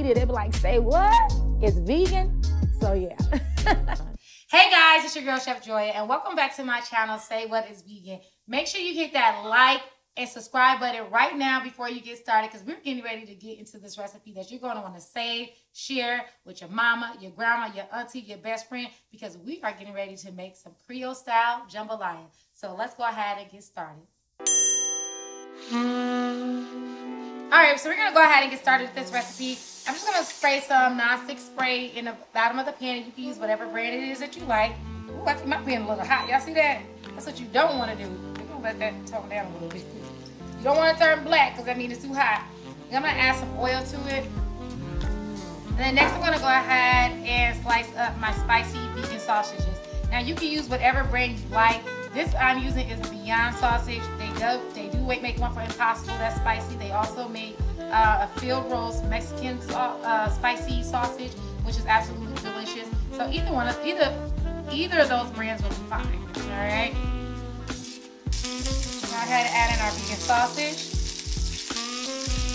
eat it, they'll be like, say what? It's vegan? So yeah. Hey guys, it's your girl Chef Joya, and welcome back to my channel, Say What Is Vegan. Make sure you hit that like and subscribe button right now before you get started, because we're getting ready to get into this recipe that you're going to want to save, share with your mama, your grandma, your auntie, your best friend, because we are getting ready to make some Creole style jambalaya. So let's go ahead and get started. Alright, so we're going to go ahead and get started with this recipe. I'm just going to spray some non-stick spray in the bottom of the pan. You can use whatever brand it is that you like. Ooh, I think my pan a little hot. Y'all see that? That's what you don't want to do. We're going to let that tone down a little bit. You don't want to turn black because that means it's too hot. I'm going to add some oil to it. And then next I'm going to go ahead and slice up my spicy vegan sausages. Now you can use whatever brand you like. This I'm using is Bouillon sausage. They do make one for Impossible, that's spicy. They also make a field roast Mexican spicy sausage, which is absolutely delicious. So either of those brands will be fine. All right. Go ahead and add in our vegan sausage.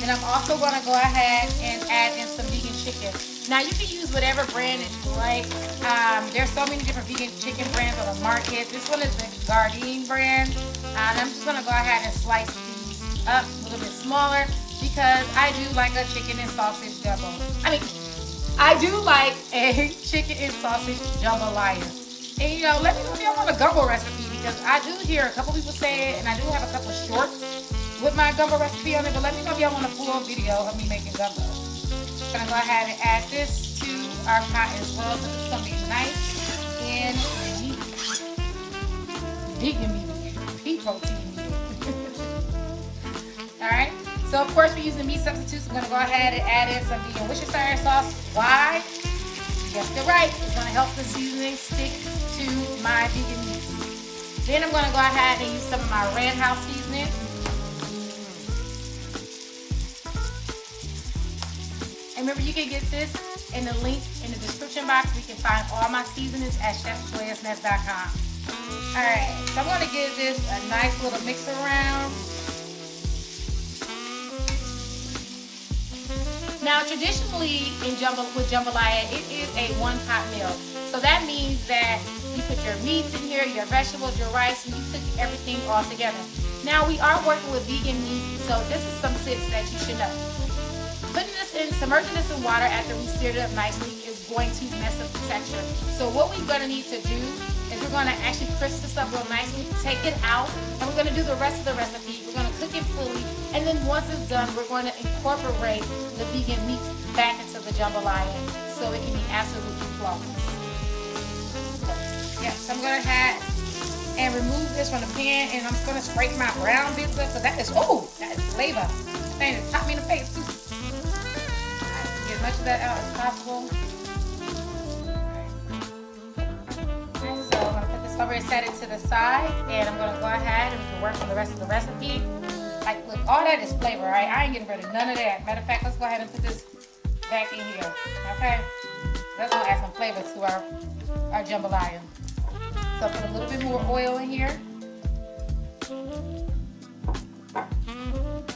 Then I'm also going to go ahead and add in some vegan chicken. Now you can use whatever brand that you like. There's so many different vegan chicken brands on the market. This one is the Gardein brand. And I'm just going to go ahead and slice these up a little bit smaller because I do like a chicken and sausage jumbo. I do like a chicken and sausage jambalaya. And you know, let me know if y'all want a gumbo recipe, because I do hear a couple people say it, and I do have a couple of shorts with my gumbo recipe on it, but let me know if y'all want a full video of me making gumbo. I'm gonna go ahead and add this to our pot as well, so it's gonna be nice and meaty. Vegan meaty, pea protein meaty. Alright, so of course we're using meat substitutes. I'm gonna go ahead and add in some vegan Worcestershire sauce. Why? Yes, you're right. It's gonna help the seasoning stick to my vegan meat. Then I'm gonna go ahead and use some of my red house seasoning. And remember, you can get this in the link in the description box. We can find all my seasonings at chefjoyasmess.com. Alright, so I'm gonna give this a nice little mix around. Now, traditionally with jambalaya, it is a one-pot meal. So that means that you put your meats in here, your vegetables, your rice, and you cook everything all together. Now, we are working with vegan meat, so this is some tips that you should know. Submerging this in water after we stirred it up nicely is going to mess up the texture. So what we're going to need to do is we're going to actually crisp this up real nicely, take it out, and we're going to do the rest of the recipe. We're going to cook it fully, and then once it's done, we're going to incorporate the vegan meat back into the jambalaya so it can be absolutely flawless. So I'm going to have and remove this from the pan, and I'm just going to scrape my brown bits up, because that is flavor. That thing is popped me in the face too. Get as much of that out as possible. Alright, so I'm going to put this over and set it to the side, and I'm going to go ahead and we can work on the rest of the recipe. Like, look, all that is flavor, right? I ain't getting rid of none of that. Matter of fact, let's go ahead and put this back in here, okay? That's going to add some flavor to our jambalaya. So put a little bit more oil in here.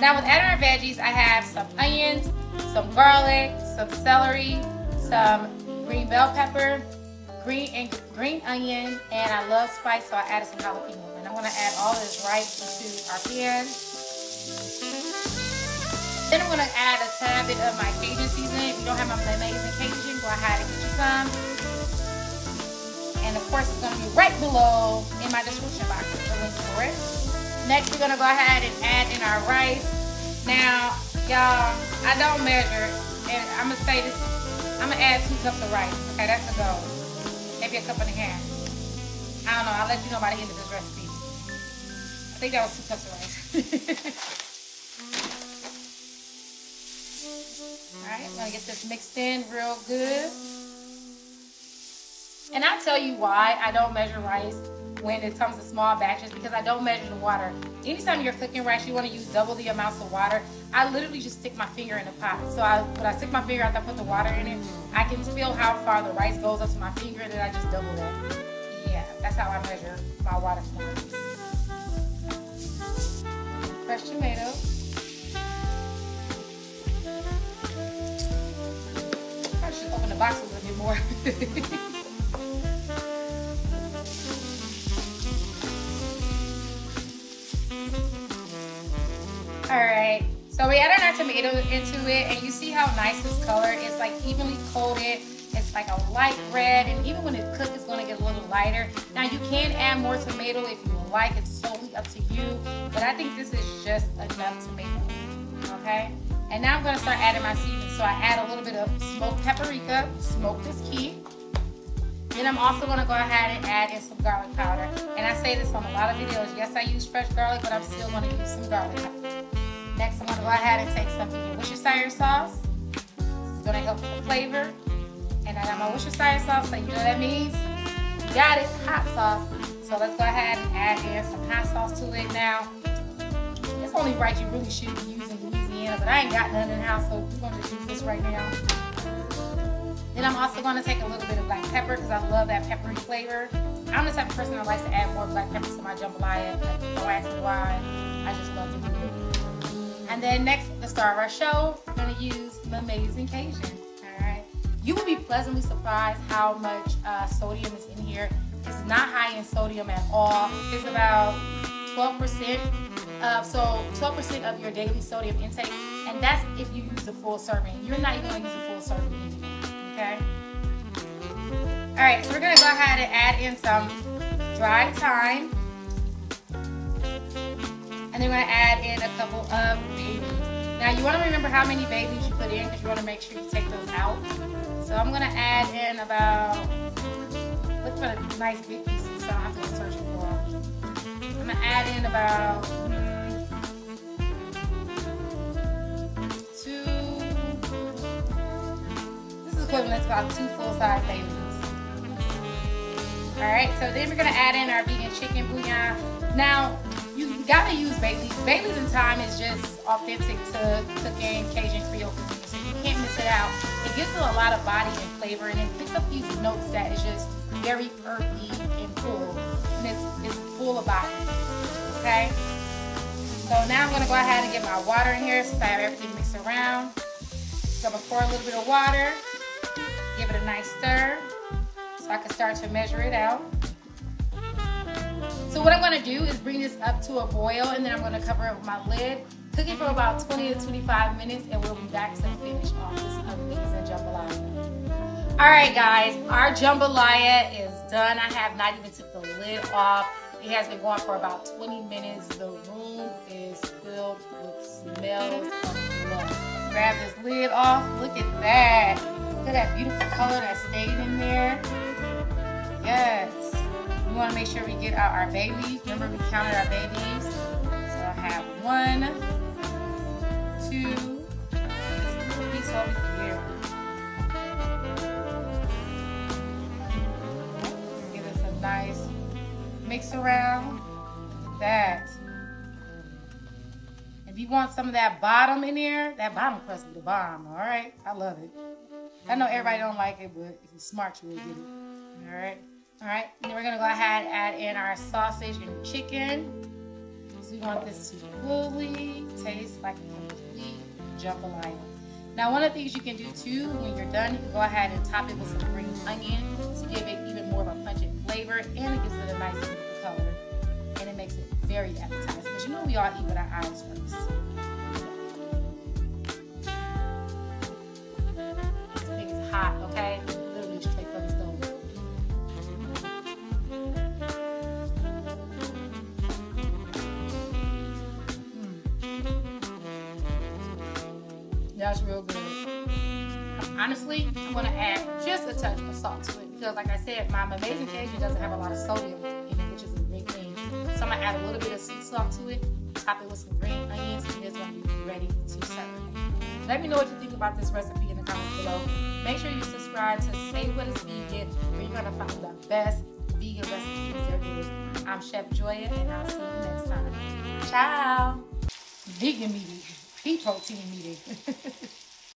Now with adding our veggies, I have some onions, some garlic, some celery, some green bell pepper, green onion, and I love spice, so I added some jalapeno. And I'm going to add all of this right into our pan. Then I'm going to add a tad bit of my Cajun seasoning. If you don't have my Mahmazing Cajun, go ahead and get you some. And of course, it's going to be right below in my description box, the link for it. Next, we're going to go ahead and add in our rice. Now, y'all, I don't measure, and I'm going to say this, I'm going to add 2 cups of rice. Okay, that's the goal. Maybe a cup and a half. I don't know, I'll let you know by the end of this recipe. I think that was 2 cups of rice. Alright, I'm going to get this mixed in real good. And I'll tell you why I don't measure rice when it comes to small batches, because I don't measure the water. Anytime you're cooking rice, you want to use double the amounts of water. I literally just stick my finger in the pot. So when I stick my finger after I put the water in it, I can feel how far the rice goes up to my finger, and then I just double that. Yeah, that's how I measure my water quantities. Fresh tomato. box a little bit more. Alright, so we added our tomato into it, and you see how nice this color is, like evenly coated. It's like a light red, and even when it cooks, it's going to get a little lighter. Now you can add more tomato if you like. It's totally up to you, but I think this is just enough tomato. Okay, and now I'm going to start adding my seasonings. So I add a little bit of smoked paprika. Smoked is key. Then I'm also going to go ahead and add in some garlic powder. And I say this on a lot of videos. Yes, I use fresh garlic, but I'm still going to use some garlic powder. Next, I'm going to go ahead and take some Worcestershire sauce. This is going to help with the flavor. And I got my Worcestershire sauce, so you know what that means. You got it, hot sauce. So let's go ahead and add in some hot sauce to it now. It's only right you really should be using Louisiana, but I ain't got none in the house, so we're going to just use this right now. Then I'm also going to take a little bit of black pepper because I love that peppery flavor. I'm the type of person that likes to add more black pepper to my jambalaya. Don't ask me why. I just love to do it. And then next, the star of our show, we're going to use Mahmazing Cajun. Alright. You will be pleasantly surprised how much sodium is in here. It's not high in sodium at all. It's about 12%. So 12% of your daily sodium intake. And that's if you use the full serving. You're not even going to use the full serving anymore. Okay. Alright, so we're going to go ahead and add in some dried thyme. And then we're going to add in a couple of bay leaves. Now you want to remember how many bay leaves you put in because you want to make sure you take those out. So I'm going to add in about, look for the nice big pieces so I don't have to go searching for them. I'm going to add in about equivalent to about 2 full-size bay leaves. Alright, so then we're going to add in our vegan chicken bouillon. Now, you got to use bay leaves. Bay leaves and thyme is just authentic to cooking Cajun Creole cuisine, so you can't miss it out. It gives it a lot of body and flavor, and it picks up these notes that is just very earthy and full, and it's full of body. Okay? So now I'm going to go ahead and get my water in here since I have everything mixed around. So I'm going to pour a little bit of water. Give it a nice stir so I can start to measure it out. So what I'm going to do is bring this up to a boil, and then I'm going to cover it with my lid. Cook it for about 20 to 25 minutes, and we'll be back to finish off this amazing jambalaya. Alright guys, our jambalaya is done. I have not even took the lid off. It has been going for about 20 minutes. The room is filled with smells of love. Grab this lid off. Look at that. Look at that beautiful color that stayed in there. Yes. We want to make sure we get out our bay leaves. Remember, we counted our bay leaves. So I have 1, 2, this little piece over here. Give us a nice mix around. Look at that. If you want some of that bottom in there, that bottom crust be the bomb. All right, I love it. I know everybody don't like it, but if you're smart, you will get it. All right. All right. And then we're going to go ahead and add in our sausage and chicken. So we want this to fully taste like a complete jambalaya. Now, one of the things you can do too, when you're done, you can go ahead and top it with some green onion to give it even more of a pungent flavor, and it gives it a nice beautiful color. And it makes it very appetizing, because you know we all eat with our eyes first. This thing is hot, okay? Literally straight from the stove. That's real good. Honestly, I'm going to add just a touch of salt to it, because like I said, my Mahmazing Cajun doesn't have a lot of sodium in it, which is a great thing. So I'm going to add a little bit of sea salt to it, top it with some green onions, and it's going to be ready to serve. Let me know what you think about this recipe in the comments below. Make sure you subscribe to Say What Is Vegan, where you're going to find the best vegan recipes there is. I'm Chef Joya, and I'll see you next time. Ciao! Vegan meeting. Pea protein meeting.